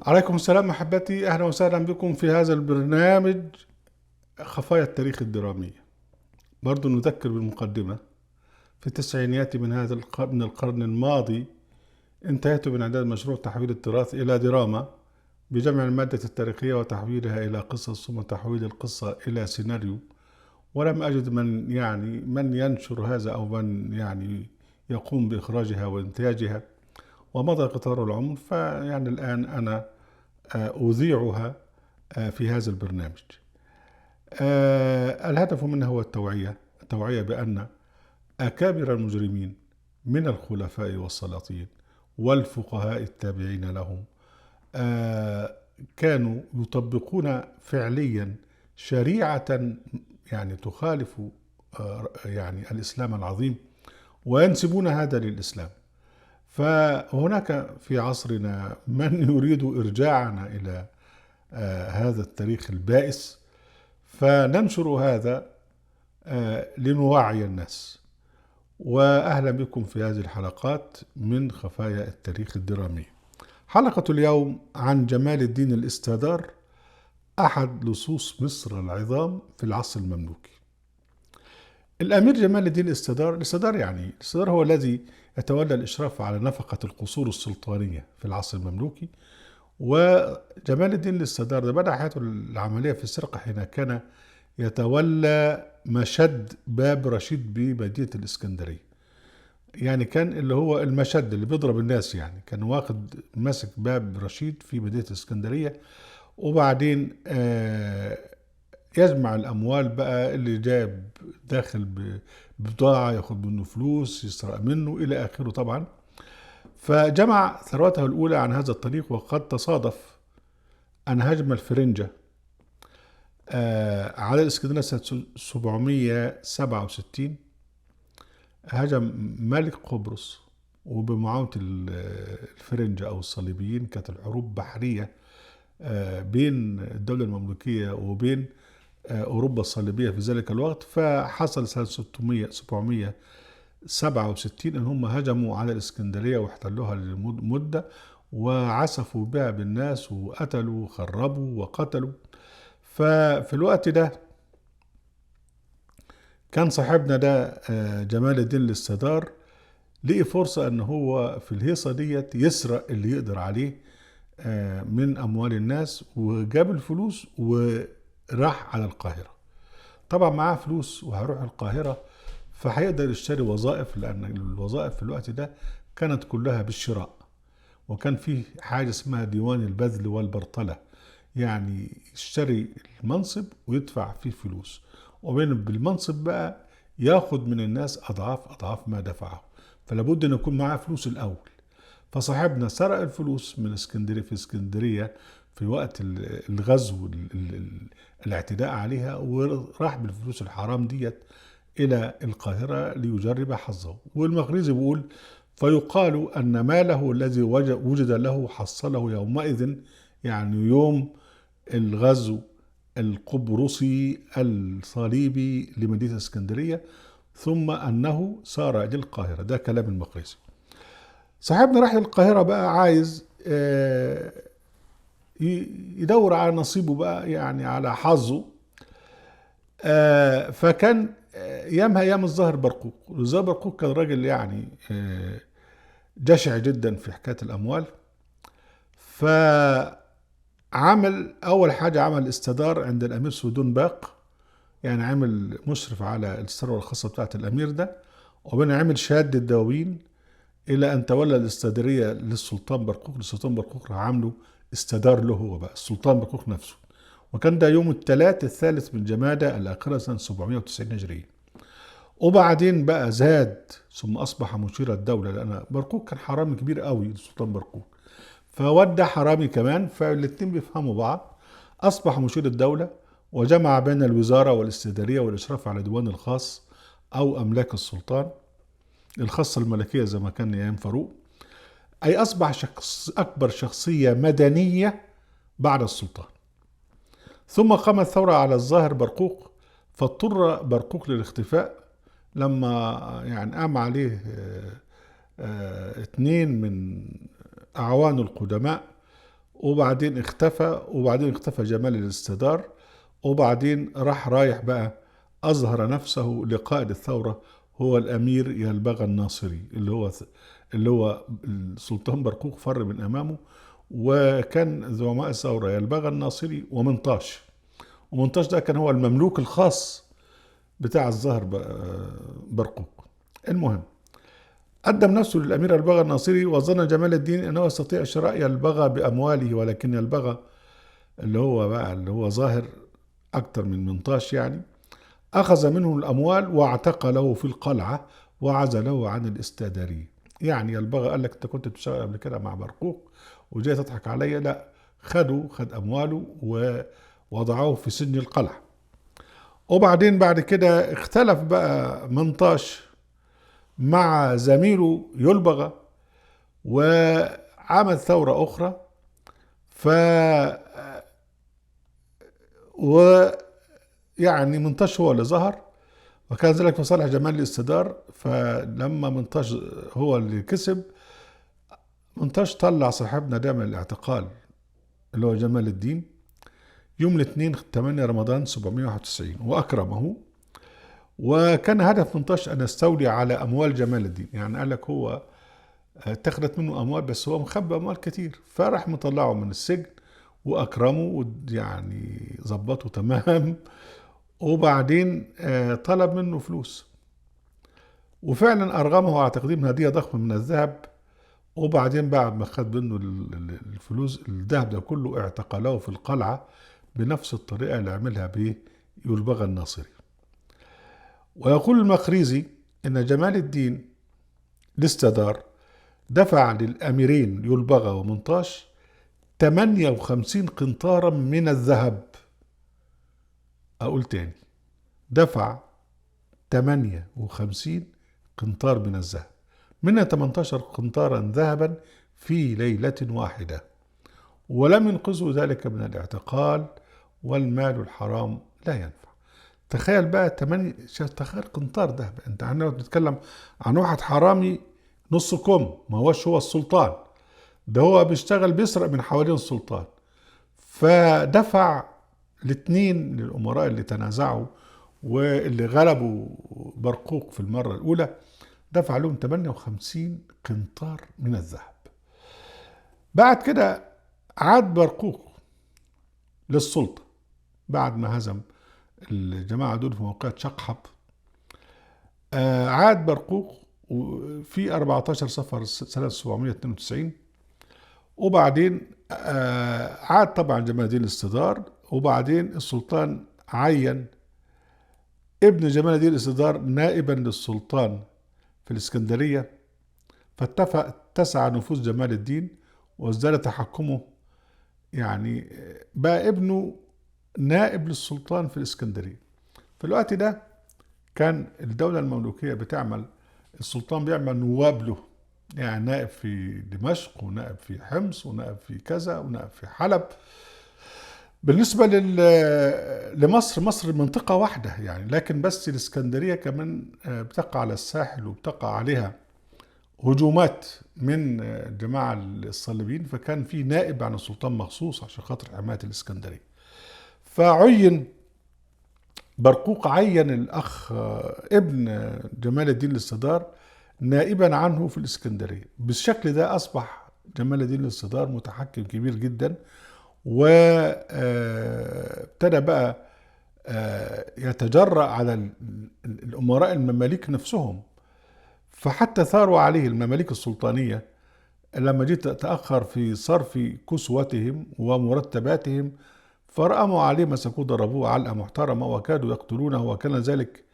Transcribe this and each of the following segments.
عليكم السلام محبتي، أهلا وسهلا بكم في هذا البرنامج خفايا التاريخ الدرامي. برضو نذكر بالمقدمة. في التسعينيات من القرن الماضي انتهيت من إعداد مشروع تحويل التراث إلى دراما بجمع المادة التاريخية وتحويلها إلى قصص، ثم تحويل القصة إلى سيناريو. ولم أجد من ينشر هذا أو من يقوم بإخراجها وإنتاجها، ومضى قطار العمر. الآن أنا أذيعها في هذا البرنامج. الهدف منه هو التوعية بأن أكابر المجرمين من الخلفاء والسلاطين والفقهاء التابعين لهم كانوا يطبقون فعليا شريعة تخالف الإسلام العظيم، وينسبون هذا للإسلام. فهناك في عصرنا من يريد إرجاعنا إلى هذا التاريخ البائس، فننشر هذا لنوعي الناس. وأهلا بكم في هذه الحلقات من خفايا التاريخ الدرامي. حلقة اليوم عن جمال الدين الاستادار، أحد لصوص مصر العظام في العصر المملوكي. الأمير جمال الدين الاستادار هو الذي يتولى الإشراف على نفقة القصور السلطانية في العصر المملوكي. وجمال الدين الاستادار ده بدأ حياته العملية في السرقة حين كان يتولى مشد باب رشيد بمدينة الإسكندرية. كان اللي هو المشد اللي بيضرب الناس، كان واخد ماسك باب رشيد في مدينة الإسكندرية. وبعدين يجمع الأموال بقى اللي جاب داخل ببضاعة، ياخد منه فلوس، يسرق منه إلى آخره طبعا. فجمع ثروته الأولى عن هذا الطريق، وقد تصادف أن هجم الفرنجة على الإسكندرية سنة 767. هجم ملك قبرص وبمعاونة الفرنجة أو الصليبيين. كانت الحروب بحرية بين الدولة المملوكية وبين أوروبا الصليبية في ذلك الوقت. فحصل سنة 767 أن هم هجموا على الإسكندرية واحتلوها لمدة، وعسفوا بها بالناس وقتلوا وخربوا وقتلوا. ففي الوقت ده كان صاحبنا ده جمال الدين الاستادار لقي فرصة ان هو في الهيصة ديت يسرق اللي يقدر عليه من اموال الناس، وجاب الفلوس وراح على القاهرة. طبعا معاه فلوس وهروح القاهرة، فهيقدر يشتري وظائف، لان الوظائف في الوقت ده كانت كلها بالشراء. وكان فيه حاجة اسمها ديوان البذل والبرطلة، يشتري المنصب ويدفع فيه فلوس، وبين بالمنصب بقى ياخد من الناس أضعاف ما دفعه. فلابد أن يكون معاه فلوس الأول. فصاحبنا سرق الفلوس من اسكندرية في اسكندرية في وقت الغزو، الاعتداء عليها، وراح بالفلوس الحرام ديت إلى القاهرة ليجرب حظه. والمغريزي بيقول: فيقال أن ماله الذي وجد له حصله يومئذ، يوم الغزو القبرصي الصليبي لمدينة اسكندرية، ثم أنه سار للقاهرة. ده كلام المقريزي. صاحبنا راح للقاهرة بقى عايز يدور على نصيبه بقى، على حظه. فكان ايام الظاهر برقوق. الظاهر برقوق كان راجل جشع جدا في حكاية الاموال. فعمل اول حاجة، عمل استدار عند الامير سودون باق، عمل مشرف على الثروة الخاصة بتاعت الامير ده. وبين عمل شهادة الدواوين الى ان تولى الاستدارية للسلطان برقوق. السلطان برقوق راح عامله استدار له هو بقى، السلطان برقوق نفسه. وكان ده يوم الثالث من جمادى الآخرة سنة 790 هجرية. وبعدين بقى زاد ثم أصبح مشير الدولة، لأن برقوق كان حرامي كبير قوي السلطان برقوق، فودى حرامي كمان، فالاتنين بيفهموا بعض. أصبح مشير الدولة، وجمع بين الوزارة والاستدارية والإشراف على ديوان الخاص أو أملاك السلطان الخاصة الملكية زي ما كان أيام فاروق. أي أصبح أكبر شخصية مدنية بعد السلطان. ثم قامت ثورة على الظاهر برقوق، فاضطر برقوق للاختفاء. لما قام عليه اتنين من أعوانه القدماء، وبعدين اختفى، وبعدين اختفى جمال الاستدار، وبعدين رايح بقى أظهر نفسه لقائد الثورة، هو الأمير يلبغ الناصري، اللي هو السلطان برقوق فر من أمامه. وكان زعماء الثورة يلبغ الناصري ومنطاش. ومنطاش ده كان هو المملوك الخاص بتاع الظاهر برقوق. المهم، قدم نفسه للأمير يلبغ الناصري، وظن جمال الدين أنه يستطيع شراء يلبغ بأمواله، ولكن يلبغ اللي هو ظاهر أكتر من منطاش يعني، أخذ منه الأموال واعتقله في القلعة وعزله عن الاستادارية. يعني يلبغ قال لك أنت كنت بتشتغل قبل كده مع برقوق وجاي تضحك عليا؟ لا، خد أمواله ووضعوه في سجن القلعة. وبعدين بعد كده اختلف بقى منطاش مع زميله يلبغ، وعمل ثورة أخرى. ف ويعني منطاش هو اللي ظهر، وكان ذلك في صالح جمال الاستدار. فلما منطاش هو اللي كسب، منطاش طلع صاحبنا ده من الاعتقال اللي هو جمال الدين يوم الاثنين 8 رمضان 791 وأكرمه. وكان هدف منطاش أن يستولي على أموال جمال الدين. يعني قال لك هو اتخذت منه أموال، بس هو مخبي أموال كتير، فراح مطلعه من السجن وأكرمه، يعني ظبطه تمام. وبعدين طلب منه فلوس، وفعلا أرغمه على تقديم هدية ضخمة من الذهب. وبعدين بعد ما خد منه الفلوس الذهب ده كله، اعتقله في القلعة بنفس الطريقة اللي عملها به يلبغ الناصري. ويقول المقريزي إن جمال الدين الاستدار دفع للأميرين يلبغ ومنطاش 58 قنطارا من الذهب. أقول تاني، دفع 58 قنطار من الذهب، منها 18 قنطارا ذهبا في ليلة واحدة، ولم ينقذوا ذلك من الاعتقال، والمال الحرام لا ينفع. تخيل بقى 8، تخيل قنطار ذهب. انت عندما بتتكلم عن واحد حرامي نص كم، ما هوش هو السلطان ده، هو بيشتغل بيسرق من حوالين السلطان. فدفع الاثنين للأمراء اللي تنازعوا واللي غلبوا برقوق في المرة الأولى، دفع لهم 58 قنطار من الذهب. بعد كده عاد برقوق للسلطة بعد ما هزم الجماعة دول في موقعة شقحب. عاد برقوق في 14 صفر سنة 792. وبعدين عاد طبعا جمال الدين الاستدار. وبعدين السلطان عين ابن جمال الدين الاستدار نائبا للسلطان في الإسكندرية، فاتسع نفوذ جمال الدين وازداد تحكمه. يعني بقى ابنه نائب للسلطان في الإسكندرية. في الوقت ده كان الدولة المملوكية بتعمل، السلطان بيعمل نواب له، يعني نائب في دمشق، ونائب في حمص، ونائب في كذا، ونائب في حلب. بالنسبة لمصر، مصر منطقة واحدة يعني، لكن بس الإسكندرية كمان بتقع على الساحل، وبتقع عليها هجومات من الجماعة الصليبيين، فكان في نائب عن السلطان مخصوص عشان خاطر حماية الإسكندرية. فعين برقوق، عين الأخ ابن جمال الدين الاستدار نائبا عنه في الإسكندرية. بالشكل ده أصبح جمال الدين الاستدار متحكم كبير جدا، وابتدى بقى يتجرأ على الأمراء المماليك نفسهم. فحتى ثاروا عليه المماليك السلطانية لما جيت تأخر في صرف كسوتهم ومرتباتهم، فرأموا عليه، مسكوه ضربوه علقة محترمة وكادوا يقتلونه. وكان ذلك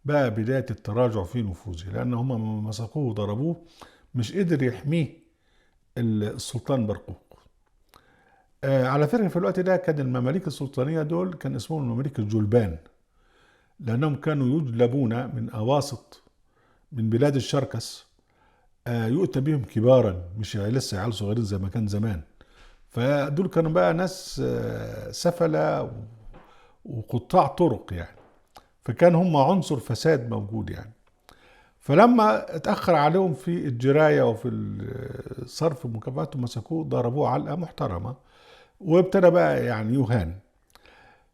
بقى بداية التراجع في نفوذه، لأن هم مسكوه وضربوه مش قدر يحميه السلطان برقوق. على فكرة في الوقت ده كان المماليك السلطانية دول كان اسمهم المماليك الجلبان، لأنهم كانوا يجلبون من أواسط من بلاد الشركس، يؤتى بهم كبارا، مش لسه عيال صغيرين زي ما كان زمان. فدول كانوا بقى ناس سفلة وقطاع طرق يعني، فكان هم عنصر فساد موجود يعني. فلما اتأخر عليهم في الجراية وفي صرف مكافآته مسكوه ضربوه علقة محترمة، وابتدى بقى يعني يهان.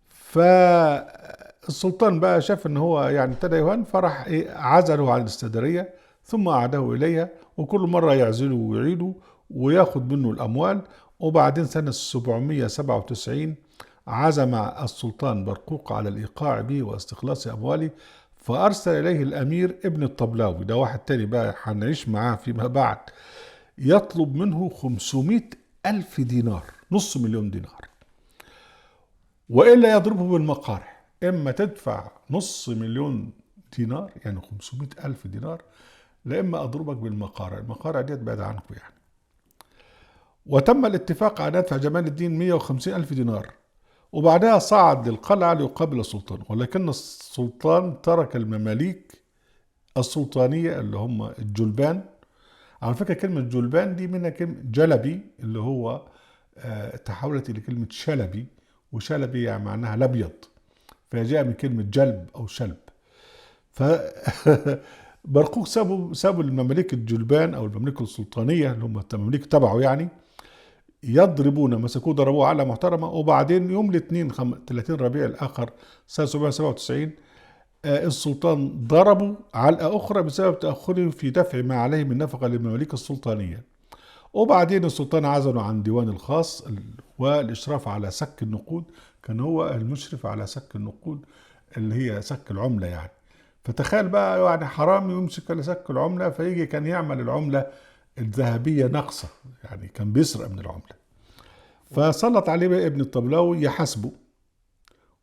فالسلطان بقى شاف ان هو يعني ابتدى يهان، فراح عزله عن الاستدارية ثم أعاده إليها، وكل مرة يعزله ويعيده وياخد منه الأموال. وبعدين سنة 797 عزم السلطان برقوق على الإيقاع به واستخلاص أمواله، فأرسل إليه الأمير ابن الطبلاوي، ده واحد تاني بقى هنعيش معاه فيما بعد، يطلب منه 500 ألف دينار، نص مليون دينار، وإلا يضربه بالمقارع. إما تدفع نص مليون دينار يعني 500 ألف دينار، لا إما أضربك بالمقارع. المقارع ديت بعد عنكم يعني. وتم الاتفاق على دفع جمال الدين 150 ألف دينار، وبعدها صعد للقلعة ليقابل السلطان، ولكن السلطان ترك المماليك السلطانية اللي هم الجلبان. على فكرة كلمة جلبان دي منها كلمة جلبي اللي هو تحولت إلى كلمة شلبي، وشلبي يعني معناها الأبيض، فهي جاء من كلمة جلب أو شلب. ف برقوق سابوا المماليك الجلبان أو المماليك السلطانية اللي هم المماليك تبعه يعني، يضربون، مسكوه ضربوه على محترمة. وبعدين يوم الاثنين 30 ربيع الآخر سنة 797 السلطان ضربوا علقة أخرى بسبب تأخره في دفع ما عليه من نفقة للمماليك السلطانية. وبعدين السلطان عزله عن ديوان الخاص والإشراف على سك النقود، كان هو المشرف على سك النقود اللي هي سك العملة يعني. فتخيل بقى يعني حرامي يمسك على سك العملة، فيجي كان يعمل العملة الذهبية ناقصة، يعني كان بيسرق من العملة. فسلط عليه بقى ابن الطبلاوي يحاسبه،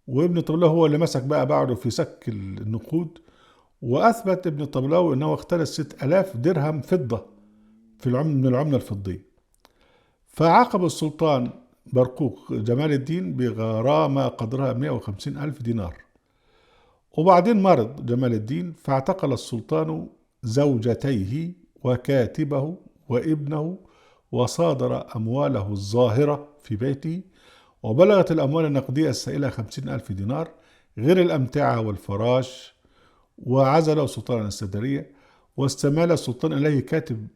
وابن الطبلاوي هو اللي مسك بقى بعده في سك النقود. وأثبت ابن الطبلاوي أنه اختلس 6000 درهم فضة في العملة من العملة الفضية. فعاقب السلطان برقوق جمال الدين بغرامة قدرها 150 ألف دينار. وبعدين مرض جمال الدين، فاعتقل السلطان زوجتيه وكاتبه وابنه، وصادر أمواله الظاهرة في بيته، وبلغت الأموال النقدية السائلة 50 ألف دينار غير الأمتعة والفراش. وعزله السلطان عن السدرية، واستمال السلطان إليه كاتب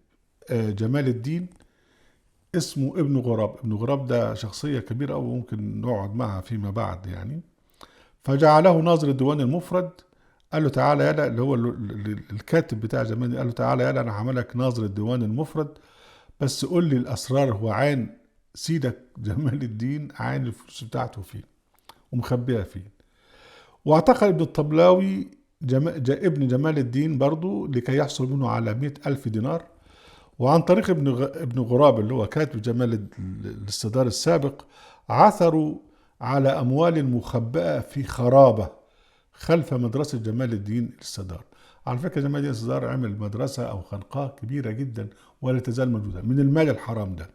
جمال الدين اسمه ابن غراب. ابن غراب ده شخصية كبيرة أو ممكن نقعد معها فيما بعد يعني. فجعله ناظر الديوان المفرد. قال له تعالى يلا، اللي هو الكاتب بتاع جمال، قال له تعالى يلا أنا هعملك ناظر الديوان المفرد، بس قول لي الأسرار، هو عين سيدك جمال الدين عين الفلوس بتاعته فين ومخبيها فين. واعتقل ابن الطبلاوي ابن جمال الدين برضو لكي يحصل منه على 100 ألف دينار. وعن طريق ابن غراب اللي هو كاتب جمال الاستدار السابق، عثروا على أموال مخبأة في خرابة خلف مدرسة جمال الدين الاستدار. على فكرة جمال الدين الاستدار عمل مدرسة أو خنقاء كبيرة جدا ولا تزال موجودة من المال الحرام ده.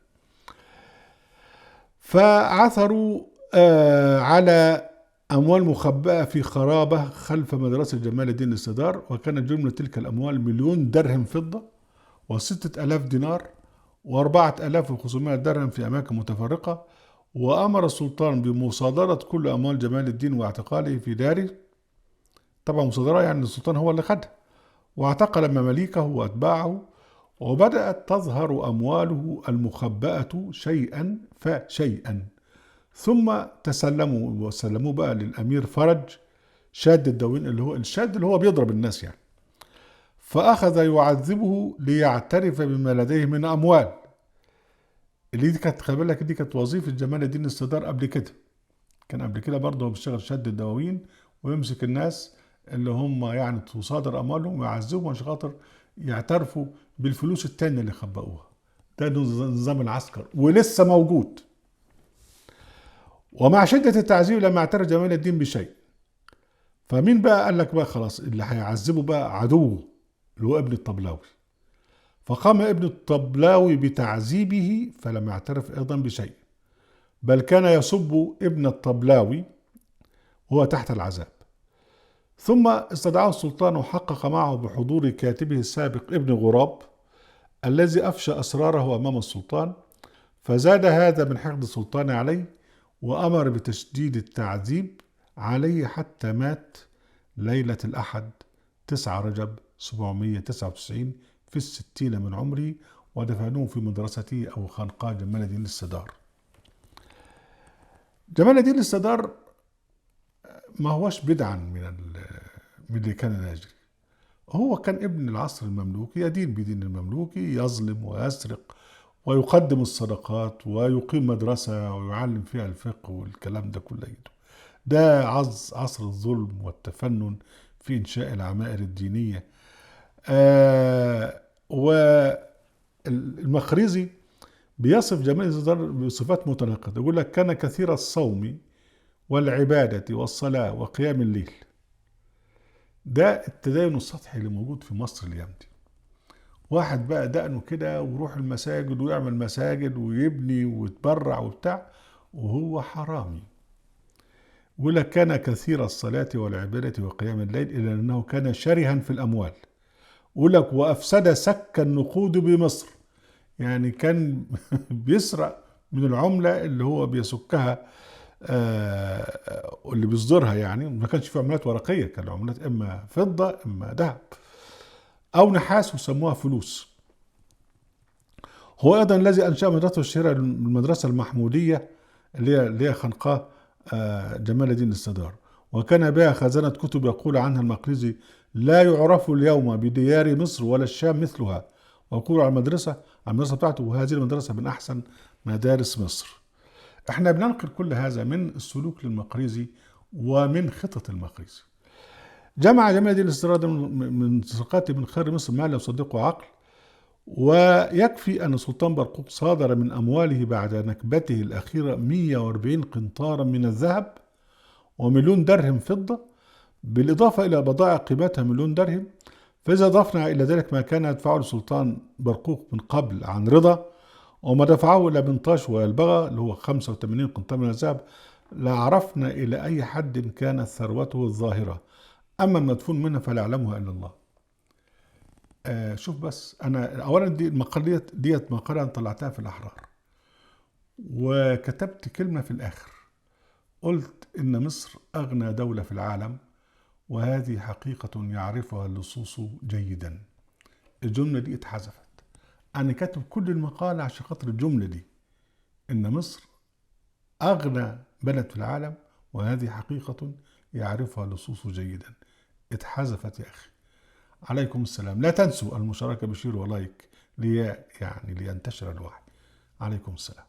فعثروا على أموال مخبأة في خرابة خلف مدرسة جمال الدين الاستدار، وكانت جملة تلك الأموال 1,000,000 درهم فضة، و6,000 دينار، و4,500 درهم في أماكن متفرقة. وأمر السلطان بمصادرة كل أموال جمال الدين واعتقاله في داره. طبعا مصادرة يعني السلطان هو اللي خدها. واعتقل مماليكه وأتباعه، وبدأت تظهر أمواله المخبأة شيئا فشيئا. ثم وسلموه بقى للأمير فرج شاد الدواوين، اللي هو الشاد اللي هو بيضرب الناس يعني. فأخذ يعذبه ليعترف بما لديه من أموال. اللي دي كانت، خلي بالك، دي كانت وظيفة جمال الدين الاستدار قبل كده. كان قبل كده برضه هو بيشتغل شد الدواوين ويمسك الناس اللي هم يعني تصادر أموالهم ويعذبهم عشان خاطر يعترفوا بالفلوس التانية اللي خبأوها. ده نظام العسكر ولسه موجود. ومع شدة التعذيب لم يعترف جمال الدين بشيء. فمين بقى قال لك بقى خلاص اللي هيعذبه بقى عدوه اللي هو ابن الطبلاوي. فقام ابن الطبلاوي بتعذيبه فلم يعترف أيضا بشيء، بل كان يسب ابن الطبلاوي وهو تحت العذاب. ثم استدعاه السلطان وحقق معه بحضور كاتبه السابق ابن غراب الذي أفشى أسراره أمام السلطان. فزاد هذا من حقد السلطان عليه، وأمر بتشديد التعذيب عليه حتى مات ليلة الأحد 9 رجب 1799 في الستين من عمره، ودفنوه في مدرسته أو خانقاه جمال الدين الصدار. جمال الدين الصدار ما هوش بدعا من اللي كان يجري. هو كان ابن العصر المملوكي، يدين بدين المملوكي، يظلم ويسرق ويقدم الصدقات ويقيم مدرسة ويعلم فيها الفقه والكلام ده كله. ده عصر الظلم والتفنن في إنشاء العمائر الدينية. والمقريزي بيصف جمال الصدار بصفات متناقضة، يقول لك كان كثير الصوم والعبادة والصلاة وقيام الليل. ده التدين السطحي اللي موجود في مصر اليوم دي. واحد بقى دقنه كده ويروح المساجد ويعمل مساجد ويبني ويتبرع وبتاع، وهو حرامي. يقول لك كان كثير الصلاة والعبادة وقيام الليل إلا أنه كان شرها في الأموال. يقول لك وأفسد سك النقود بمصر، يعني كان بيسرق من العملة اللي هو بيسكها، اللي بيصدرها. يعني ما كانش في عملات ورقية، كان العملات إما فضة إما ذهب أو نحاس وسموها فلوس. هو أيضا الذي أنشأ مدرسة الشهيرة المدرسة المحمودية اللي هي خنقاه جمال الدين الصدار، وكان بها خزانة كتب يقول عنها المقريزي لا يعرف اليوم بديار مصر ولا الشام مثلها، ويقول على المدرسة بتاعته وهذه المدرسة من أحسن مدارس مصر. احنا بننقل كل هذا من السلوك للمقريزي ومن خطط المقريزي. جمع جمال الدين الصدار من سرقاته من خير مصر ما لا يصدقه عقل. ويكفي أن السلطان برقوق صادر من أمواله بعد نكبته الأخيرة 140 قنطارا من الذهب ومليون درهم فضة، بالإضافة إلى بضائع قيمتها مليون درهم. فإذا ضفنا إلى ذلك ما كان يدفعه السلطان برقوق من قبل عن رضا، وما دفعه إلى بنطاش ويلبغى اللي هو 85 قنطار من الذهب، لعرفنا إلى أي حد كانت ثروته الظاهرة. أما المدفون منها فلا يعلمها إلا الله. شوف بس، أنا أولا دي المقالة ديت مقالة أنا طلعتها في الأحرار، وكتبت كلمة في الآخر قلت إن مصر أغنى دولة في العالم، وهذه حقيقة يعرفها اللصوص جيدا. الجملة دي اتحذفت. أنا كاتب كل المقالة عشان خاطر الجملة دي، إن مصر أغنى بلد في العالم وهذه حقيقة يعرفها اللصوص جيدا. اتحذفت يا أخي. عليكم السلام. لا تنسوا المشاركة بشير ولايك لينتشر الوعي. عليكم السلام.